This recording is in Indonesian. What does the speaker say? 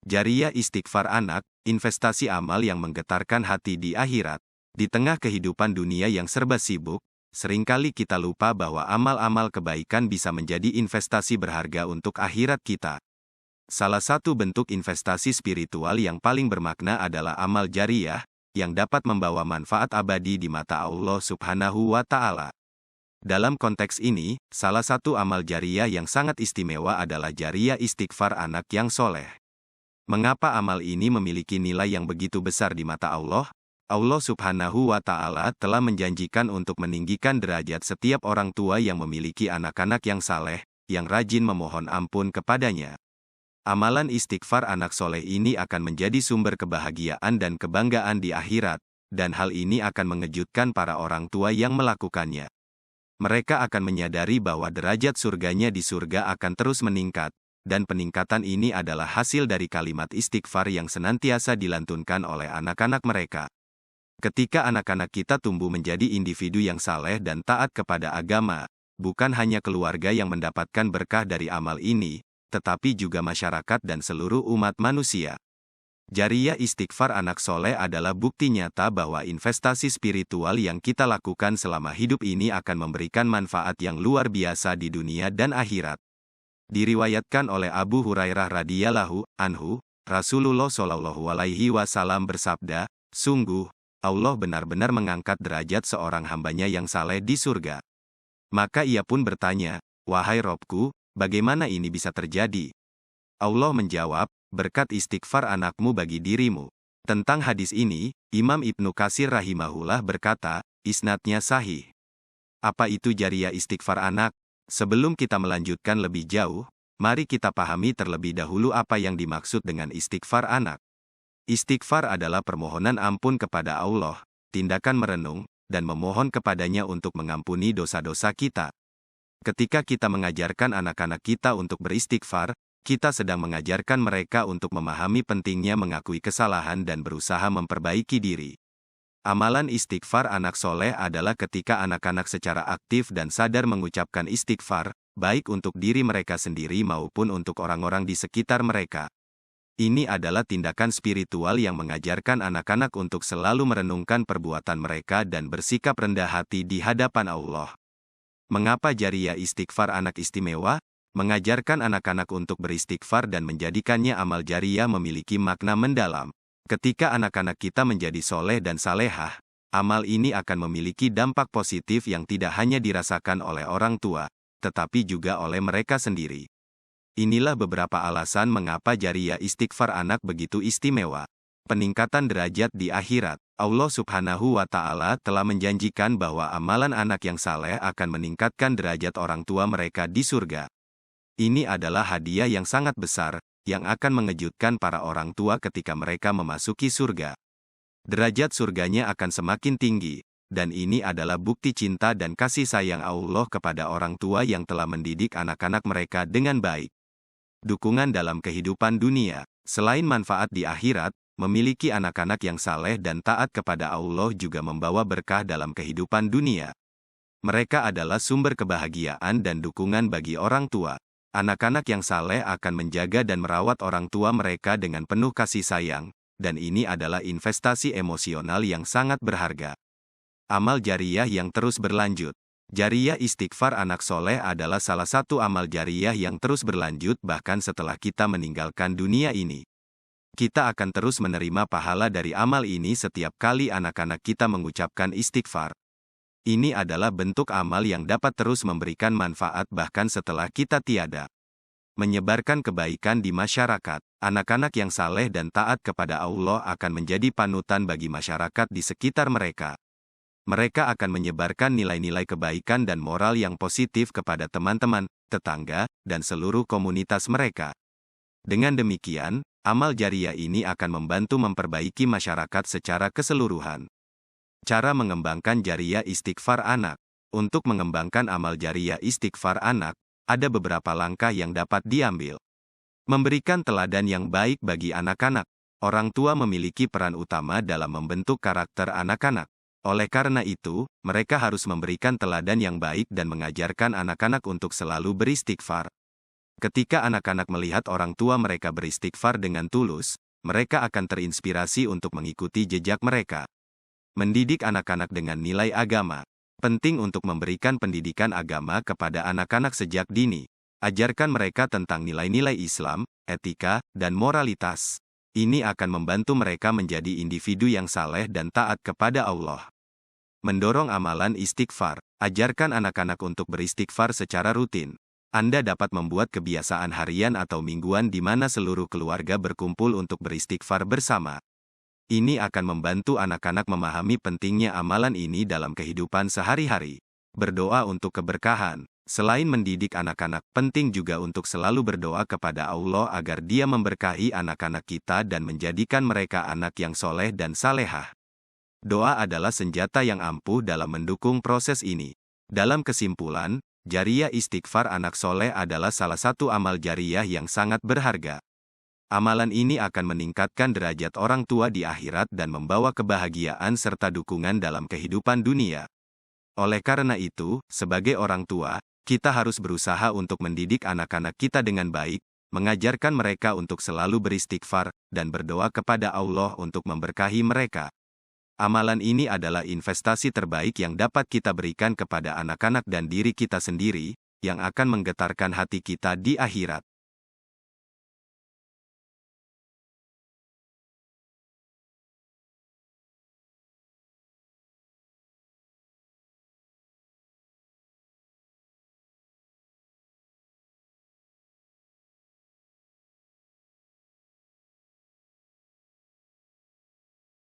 Jariyah istighfar anak, investasi amal yang menggetarkan hati di akhirat. Di tengah kehidupan dunia yang serba sibuk, seringkali kita lupa bahwa amal-amal kebaikan bisa menjadi investasi berharga untuk akhirat kita. Salah satu bentuk investasi spiritual yang paling bermakna adalah amal jariyah, yang dapat membawa manfaat abadi di mata Allah Subhanahu wa Ta'ala. Dalam konteks ini, salah satu amal jariyah yang sangat istimewa adalah jariyah istighfar anak yang soleh. Mengapa amal ini memiliki nilai yang begitu besar di mata Allah? Allah Subhanahu wa Ta'ala telah menjanjikan untuk meninggikan derajat setiap orang tua yang memiliki anak-anak yang saleh, yang rajin memohon ampun kepadanya. Amalan istighfar anak soleh ini akan menjadi sumber kebahagiaan dan kebanggaan di akhirat, dan hal ini akan mengejutkan para orang tua yang melakukannya. Mereka akan menyadari bahwa derajat surganya di surga akan terus meningkat, dan peningkatan ini adalah hasil dari kalimat istighfar yang senantiasa dilantunkan oleh anak-anak mereka. Ketika anak-anak kita tumbuh menjadi individu yang saleh dan taat kepada agama, bukan hanya keluarga yang mendapatkan berkah dari amal ini, tetapi juga masyarakat dan seluruh umat manusia. Jariyah istighfar anak soleh adalah bukti nyata bahwa investasi spiritual yang kita lakukan selama hidup ini akan memberikan manfaat yang luar biasa di dunia dan akhirat. Diriwayatkan oleh Abu Hurairah radhiyallahu anhu, Rasulullah shallallahu alaihi wasallam bersabda, "Sungguh, Allah benar-benar mengangkat derajat seorang hambanya yang saleh di surga." Maka ia pun bertanya, "Wahai Robku, bagaimana ini bisa terjadi?" Allah menjawab, "Berkat istighfar anakmu bagi dirimu." Tentang hadis ini, Imam Ibnu Katsir rahimahullah berkata, isnadnya sahih. Apa itu jariyah istighfar anak? Sebelum kita melanjutkan lebih jauh, mari kita pahami terlebih dahulu apa yang dimaksud dengan istighfar anak. Istighfar adalah permohonan ampun kepada Allah, tindakan merenung, dan memohon kepadanya untuk mengampuni dosa-dosa kita. Ketika kita mengajarkan anak-anak kita untuk beristighfar, kita sedang mengajarkan mereka untuk memahami pentingnya mengakui kesalahan dan berusaha memperbaiki diri. Amalan istighfar anak soleh adalah ketika anak-anak secara aktif dan sadar mengucapkan istighfar, baik untuk diri mereka sendiri maupun untuk orang-orang di sekitar mereka. Ini adalah tindakan spiritual yang mengajarkan anak-anak untuk selalu merenungkan perbuatan mereka dan bersikap rendah hati di hadapan Allah. Mengapa jariyah istighfar anak istimewa? Mengajarkan anak-anak untuk beristighfar dan menjadikannya amal jariyah memiliki makna mendalam. Ketika anak-anak kita menjadi soleh dan salehah, amal ini akan memiliki dampak positif yang tidak hanya dirasakan oleh orang tua, tetapi juga oleh mereka sendiri. Inilah beberapa alasan mengapa jariyah istighfar anak begitu istimewa. Peningkatan derajat di akhirat. Allah Subhanahu wa Ta'ala telah menjanjikan bahwa amalan anak yang saleh akan meningkatkan derajat orang tua mereka di surga. Ini adalah hadiah yang sangat besar, yang akan mengejutkan para orang tua ketika mereka memasuki surga. Derajat surganya akan semakin tinggi, dan ini adalah bukti cinta dan kasih sayang Allah kepada orang tua yang telah mendidik anak-anak mereka dengan baik. Dukungan dalam kehidupan dunia. Selain manfaat di akhirat, memiliki anak-anak yang saleh dan taat kepada Allah juga membawa berkah dalam kehidupan dunia. Mereka adalah sumber kebahagiaan dan dukungan bagi orang tua. Anak-anak yang saleh akan menjaga dan merawat orang tua mereka dengan penuh kasih sayang, dan ini adalah investasi emosional yang sangat berharga. Amal jariyah yang terus berlanjut. Jariyah istighfar anak soleh adalah salah satu amal jariyah yang terus berlanjut bahkan setelah kita meninggalkan dunia ini. Kita akan terus menerima pahala dari amal ini setiap kali anak-anak kita mengucapkan istighfar. Ini adalah bentuk amal yang dapat terus memberikan manfaat bahkan setelah kita tiada. Menyebarkan kebaikan di masyarakat. Anak-anak yang saleh dan taat kepada Allah akan menjadi panutan bagi masyarakat di sekitar mereka. Mereka akan menyebarkan nilai-nilai kebaikan dan moral yang positif kepada teman-teman, tetangga, dan seluruh komunitas mereka. Dengan demikian, amal jariyah ini akan membantu memperbaiki masyarakat secara keseluruhan. Cara mengembangkan jariyah istighfar anak. Untuk mengembangkan amal jariyah istighfar anak, ada beberapa langkah yang dapat diambil. Memberikan teladan yang baik bagi anak-anak. Orang tua memiliki peran utama dalam membentuk karakter anak-anak. Oleh karena itu, mereka harus memberikan teladan yang baik dan mengajarkan anak-anak untuk selalu beristighfar. Ketika anak-anak melihat orang tua mereka beristighfar dengan tulus, mereka akan terinspirasi untuk mengikuti jejak mereka. Mendidik anak-anak dengan nilai agama. Penting untuk memberikan pendidikan agama kepada anak-anak sejak dini. Ajarkan mereka tentang nilai-nilai Islam, etika, dan moralitas. Ini akan membantu mereka menjadi individu yang saleh dan taat kepada Allah. Mendorong amalan istighfar. Ajarkan anak-anak untuk beristighfar secara rutin. Anda dapat membuat kebiasaan harian atau mingguan di mana seluruh keluarga berkumpul untuk beristighfar bersama. Ini akan membantu anak-anak memahami pentingnya amalan ini dalam kehidupan sehari-hari. Berdoa untuk keberkahan. Selain mendidik anak-anak, penting juga untuk selalu berdoa kepada Allah agar Dia memberkahi anak-anak kita dan menjadikan mereka anak yang soleh dan salehah. Doa adalah senjata yang ampuh dalam mendukung proses ini. Dalam kesimpulan, jariyah istighfar anak soleh adalah salah satu amal jariyah yang sangat berharga. Amalan ini akan meningkatkan derajat orang tua di akhirat dan membawa kebahagiaan serta dukungan dalam kehidupan dunia. Oleh karena itu, sebagai orang tua, kita harus berusaha untuk mendidik anak-anak kita dengan baik, mengajarkan mereka untuk selalu beristighfar, dan berdoa kepada Allah untuk memberkahi mereka. Amalan ini adalah investasi terbaik yang dapat kita berikan kepada anak-anak dan diri kita sendiri, yang akan menggetarkan hati kita di akhirat.